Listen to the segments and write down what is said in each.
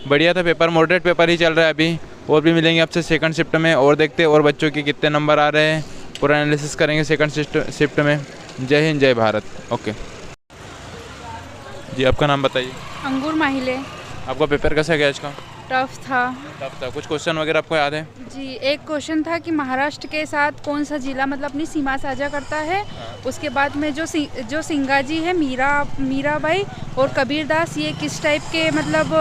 बढ़िया था paper, moderate paper ही चल रहा है अभी। और भी मिलेंगे आपसे सेकंड शिफ्ट में और देखते हैं और बच्चों के कितने नंबर आ रहे हैं, पूरा एनालिसिस करेंगे सेकंड शिफ्ट में। जय हिंद जय भारत। ओके जी, आपका नाम बताइए। अंगूर माहिले। आपका पेपर कैसा गया आज का? टफ था। टफ था। कुछ क्वेश्चन वगैरह आपको याद है? जी, एक क्वेश्चन था कि महाराष्ट्र के साथ कौन सा जिला मतलब अपनी सीमा साझा करता है। उसके बाद में जो सिंगाजी है, मीराबाई और कबीरदास, ये किस टाइप के मतलब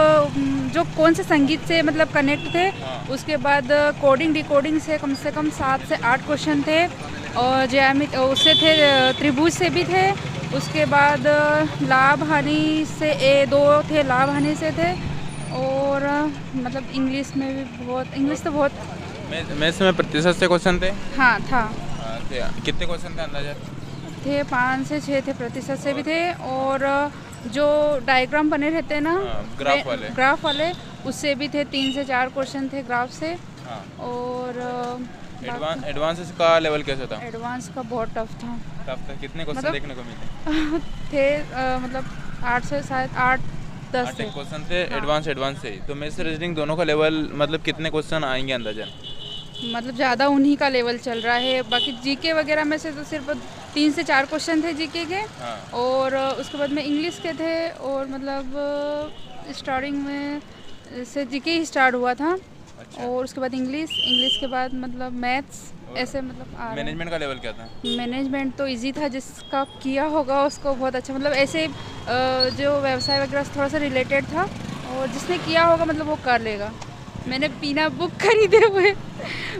जो कौन से संगीत से मतलब कनेक्ट थे। उसके बाद कोडिंग डिकोडिंग से कम 7 से 8 क्वेश्चन थे। और ज्यामिति उससे थे, त्रिभुज से भी थे। उसके बाद लाभ हानि से 2 थे, लाभ हानि से थे। और मतलब इंग्लिश में भी बहुत, इंग्लिश तो बहुत। मैथ्स में प्रतिशत से क्वेश्चन थे? हाँ था। कितने क्वेश्चन थे अंदाजा? थे 5 से 6 थे, प्रतिशत से भी थे। और जो डायग्राम बने रहते हैं ना, ग्राफ वाले उससे भी थे, 3 से 4 क्वेश्चन थे ग्राफ से। और एडवांस का लेवल कैसा था? एडवांस का बहुत टफ था। कितने क्वेश्चन मतलब, देखने को मिले थे मतलब 8 से शायद 8-10 थे क्वेश्चन थे। एडवांस से ही तो मैथ्स रीजनिंग दोनों का लेवल मतलब कितने क्वेश्चन आएंगे अंदाजा? मतलब ज़्यादा उन्हीं का लेवल चल रहा है। बाकी जीके वगैरह में से तो सिर्फ 3 से 4 क्वेश्चन थे जीके के। और उसके बाद में इंग्लिश के थे। और मतलब स्टार्टिंग में से जीके ही स्टार्ट हुआ था। और उसके बाद इंग्लिश के बाद मतलब मैथ्स, ऐसे मतलब मैनेजमेंट का लेवल क्या था? मैनेजमेंट तो इजी था, जिसका किया होगा उसको बहुत अच्छा, मतलब ऐसे जो व्यवसाय वगैरह से थोड़ा सा रिलेटेड था। और जिसने किया होगा मतलब वो कर लेगा। मैंने बिना बुक खरीदे हुए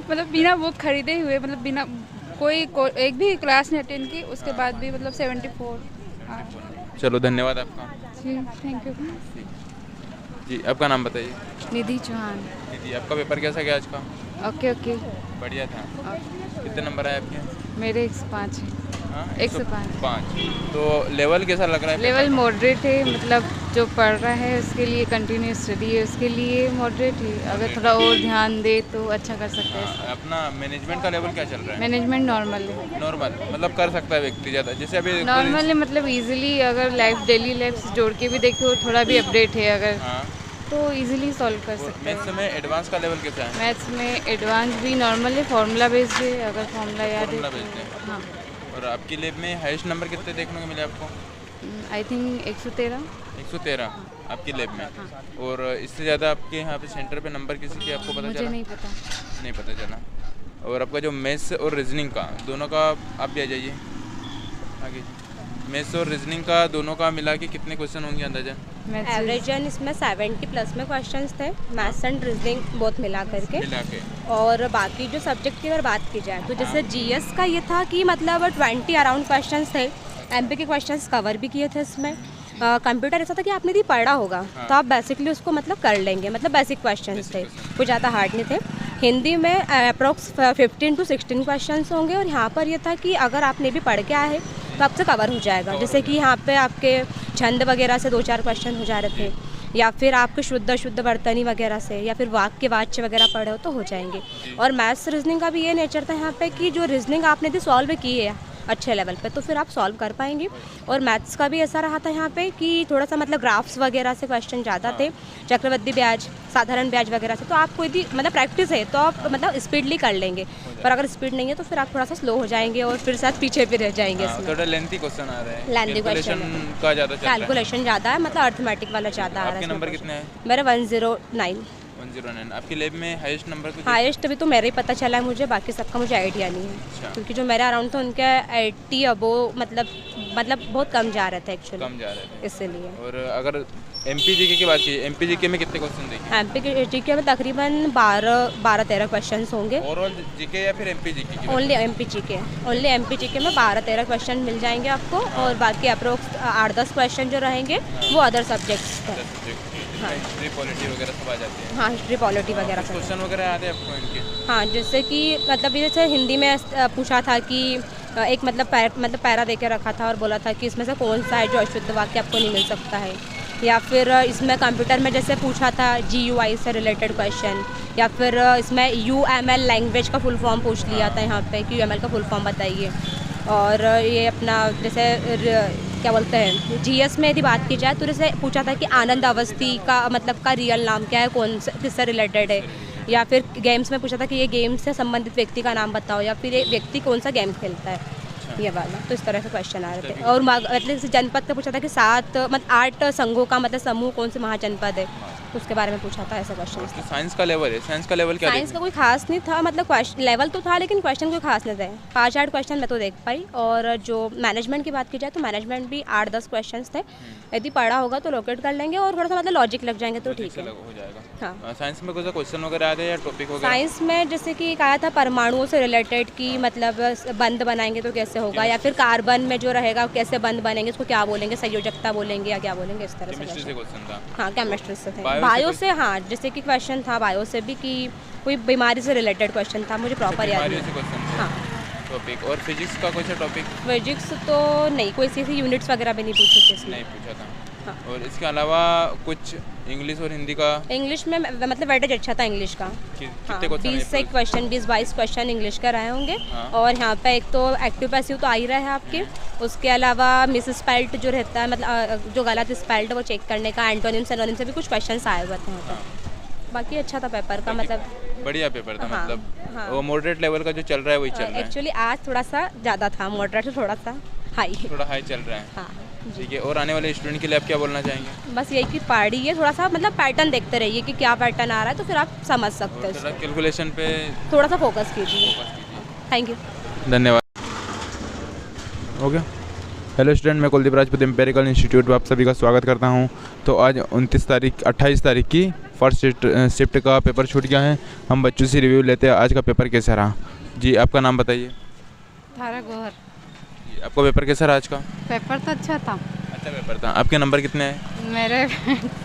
मतलब बिना कोई एक भी क्लास नहीं अटेंड की, उसके बाद भी मतलब 74। चलो धन्यवाद आपका जी, थैंक यू। जी, आपका नाम बताइए। निधि चौहान। निधि, आपका पेपर कैसा गया आज का? ओके। बढ़िया था। कितने नंबर आए आपके? मेरे 105 है। 105। तो लेवल कैसा लग रहा है? लेवल मॉडरेट है, मतलब जो पढ़ रहा है उसके लिए, कंटिन्यूस स्टडी है उसके लिए मॉडरेट है। अगर थोड़ा और ध्यान दे तो अच्छा कर सकते हैं। अपना मैनेजमेंट का लेवल क्या चल रहा है? मैनेजमेंट नॉर्मल है। नॉर्मल मतलब कर सकता है व्यक्ति ज़्यादा, जैसे अभी नॉर्मल है मतलब इजीली, अगर डेली लाइफ से जोड़ के भी देखो, थोड़ा भी अपडेट है अगर, तो इजीली सॉल्व कर सकते हैं। मैथ्स में एडवांस का लेवल कैसा है? मैथ्स में एडवांस भी नॉर्मल है, फार्मूला बेस्ड है, अगर फार्मूला याद है तो। हाँ। और आपकी लैब में हाईएस्ट नंबर कितने देखने को मिले आपको? I think 113। 113 आपकी लैब में। और इससे ज़्यादा आपके यहाँ पे सेंटर पे नंबर किसी के आपको पता चला? मुझे नहीं पता चला। और आपका जो मैथ्स और रीजनिंग का दोनों का, आप भी आ जाइए आगे। मैथ्स और रीजनिंग का दोनों का मिला के कितने क्वेश्चन होंगे अंदाजा? एवरेज इसमें 70 प्लस में क्वेश्चंस थे, मैथ्स एंड रीजनिंग बहुत मिला के। और बाकी जो सब्जेक्ट की अगर बात की जाए तो जैसे जीएस का ये था कि मतलब 20 अराउंड क्वेश्चंस थे। एमपी के क्वेश्चंस कवर भी किए थे इसमें। कंप्यूटर ऐसा था कि आपने यदि पढ़ा होगा तो आप बेसिकली उसको मतलब कर लेंगे, मतलब बेसिक क्वेश्चंस थे, कुछ ज़्यादा हार्ड नहीं थे। हिंदी में अप्रोक्स 15 to 16 क्वेश्चंस होंगे। और यहाँ पर ये था कि अगर आपने भी पढ़ के आए हैं तो आपसे कवर हो जाएगा। जैसे कि यहाँ पे आपके छंद वगैरह से 2-4 क्वेश्चन हो जा रहे थे, या फिर आपके शुद्ध वर्तनी वगैरह से, या फिर वाक्य वाच्य वगैरह पढ़े हो तो हो जाएंगे। और मैथ्स रीजनिंग का भी ये नेचर था यहाँ पे कि जो रीजनिंग आपने यदि सॉल्व की है अच्छे लेवल पे तो फिर आप सॉल्व कर पाएंगे। और मैथ्स का भी ऐसा रहा था यहाँ पे कि थोड़ा सा मतलब ग्राफ्स वगैरह से क्वेश्चन ज़्यादा थे, चक्रवृद्धि ब्याज, साधारण ब्याज वगैरह से। तो आपको यदि मतलब प्रैक्टिस है तो आप मतलब स्पीडली कर लेंगे, पर अगर स्पीड नहीं है तो फिर आप थोड़ा सा स्लो हो जाएंगे और फिर साथ पीछे भी रह जाएंगे। इसमें थोड़ा लेंथी क्वेश्चन आ रहा है, लेंथी क्वेश्चन का ज़्यादा, कैलकुलेशन ज़्यादा है, मतलब अर्थमेटिक वाला ज़्यादा आ रहा है। नंबर कितने हैं? मेरा 109। आपकी लैब में हाईएस्ट नंबर? हाईएस्ट अभी तो मेरा ही पता चला है मुझे, बाकी सबका मुझे आइडिया नहीं है। क्योंकि जो मेरा अराउंड था उनके 80 अबो मतलब बहुत कम जा रहे थे एक्चुअली, कम जा रहे थे इसलिए। और अगर एमपी जीके की बात की, एमपी जीके में कितने क्वेश्चन देखे? एमपी जीके में तकरीबन 12-13 क्वेश्चन होंगे। ओवरऑल जीके या फिर MP GK? Only MP GK में 12-13 क्वेश्चन मिल जाएंगे आपको। और बाकी अप्रोक्स 8-10 क्वेश्चन जो रहेंगे वो अदर सब्जेक्ट्स हैं। हिस्ट्री पॉलिटी वगैरह सब आ जाती है? हाँ, हिस्ट्री पॉलिटी वगैरह सब। क्वेश्चन वगैरह आते हैं आपको इनके? हाँ, जैसे कि मतलब जैसे हिंदी में पूछा था कि एक मतलब पैरा दे के रखा था और बोला था कि इसमें से कौन सा है जो अशुद्ध वाक्य आपको नहीं मिल सकता है। या फिर इसमें कंप्यूटर में जैसे पूछा था GUI से रिलेटेड क्वेश्चन, या फिर इसमें UML लैंग्वेज का फुल फॉर्म पूछ लिया था यहाँ पे कि UML का फुल फॉर्म बताइए। और ये अपना जैसे क्या बोलते हैं जीएस में यदि बात की जाए तो जैसे पूछा था कि आनंद अवस्थी का मतलब का रियल नाम क्या है, कौन सा किससे रिलेटेड है, या फिर गेम्स में पूछा था कि ये गेम से संबंधित व्यक्ति का नाम बताओ, या फिर ये व्यक्ति कौन सा गेम खेलता है, ये वाला। तो इस तरह से क्वेश्चन आ रहे थे। और मतलब जनपद का पूछा था कि 8 संघों का मतलब समूह कौन से महाजनपद है, उसके बारे में पूछा था, ऐसा क्वेश्चन। तो साइंस का लेवल है, साइंस का लेवल क्या साइंस का कोई खास नहीं था, मतलब क्वेश्चन लेवल तो था लेकिन क्वेश्चन कोई खास नहीं थे। 5-8 क्वेश्चन मैं तो देख पाई। और जो मैनेजमेंट की बात की जाए तो मैनेजमेंट भी 8-10 क्वेश्चन थे। यदि पढ़ा होगा तो लोकेट कर लेंगे और थोड़ा सा मतलब लॉजिक लग जाएंगे तो ठीक है, हो जाएगा। हाँ। साइंस में कुछ क्वेश्चन वगैरह आते हैं या टॉपिक वगैरह? साइंस में जैसे कि कहा था परमाणुओं से रिलेटेड की मतलब बंध बनाएंगे तो कैसे होगा, या फिर कार्बन में जो रहेगा कैसे बंध बनेंगे, उसको क्या बोलेंगे, संयोजकता बोलेंगे या क्या बोलेंगे, इस तरह केमिस्ट्री से से। क्वेश्चन था। हाँ, केमिस्ट्री से थे। बायो से बायो से हाँ, जैसे कि क्वेश्चन था बायो से भी कि कोई बीमारी से रिलेटेड क्वेश्चन था, मुझे प्रॉपर याद बीमारियों से नहीं। क्वेश्चन थे। हाँ। टॉपिक और फिजिक्स का कोई सा टॉपिक फिजिक्स तो नहीं, कोई सी यूनिट्स वगैरह भी नहीं पूछी थी इसमें। नहीं पूछा था। हाँ। और इसके अलावा कुछ इंग्लिश और हिंदी का इंग्लिश में मतलब वेटेज अच्छा था इंग्लिश का। हाँ, कितने क्वेश्चन 20 से क्वेश्चन 20-22 क्वेश्चन इंग्लिश का रहे होंगे। हाँ। और यहाँ पे एक तो एक्टिव पैसिव तो आ ही रहा है आपके, उसके अलावा मिस स्पेल्ट जो रहता है मतलब जो गलत स्पेल्ट वो चेक करने का, एंटोनिम सिनोनिम से भी कुछ क्वेश्चन आए हुए थे यहाँ पे। बाकी अच्छा था पेपर का, मतलब बढ़िया पेपर था। हाँ, मतलब हाँ। वो मॉडरेट लेवल का जो चल रहा है वही चल रहा है। एक्चुअली आज थोड़ा सा ज़्यादा था, मॉडरेट से थोड़ा सा हाई। थोड़ा हाई चल रहा है। हाँ ठीक है। और आने वाले स्टूडेंट के लिए आप क्या बोलना चाहेंगे? बस यही कि पढ़िए, थोड़ा सा मतलब पैटर्न देखते रहिए कि क्या पैटर्न आ रहा है, तो फिर आप समझ सकते हो थोड़ा इसको। कैलकुलेशन पे थोड़ा सा फोकस कीजिए। Thank you. धन्यवाद। हो गया। हेलो स्टूडेंट, मैं कुलदीप राजपूत एम्पेरिकल इंस्टीट्यूट में आप सभी का स्वागत करता हूं। तो आज 28 तारीख की फर्स्ट शिफ्ट का पेपर छूट गया है। हम बच्चों से रिव्यू लेते हैं आज का पेपर कैसा रहा। जी, आपका नाम बताइए। थारा गोहर। जी, आपका पेपर कैसा रहा आज का? पेपर तो अच्छा था। अच्छा पेपर था। आपके नंबर कितने हैं? मेरे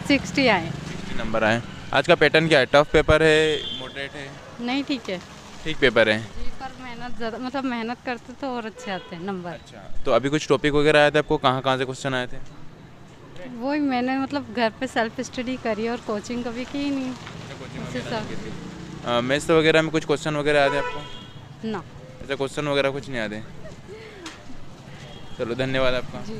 60 आए। 60 नंबर आए। आज का पैटर्न क्या है? टफ पेपर है, मॉडरेट है? नहीं, ठीक है ठीक पेपर है। जी, पर मेहनत ज़्यादा, मतलब मेहनत करते तो और अच्छे आते हैं नंबर। अच्छा, तो अभी कुछ टॉपिक वगैरह आए थे आपको? कहाँ से क्वेश्चन आए थे? वही मैंने मतलब घर पे सेल्फ स्टडी करी और कोचिंग कभी की नहीं। उसी सब मैथ्स वगैरह में कुछ क्वेश्चन वगैरह आए थे आपको? ना। अच्छा, क्वेश्चन वगैरह कुछ नहीं आते। चलो, धन्यवाद आपका। जी।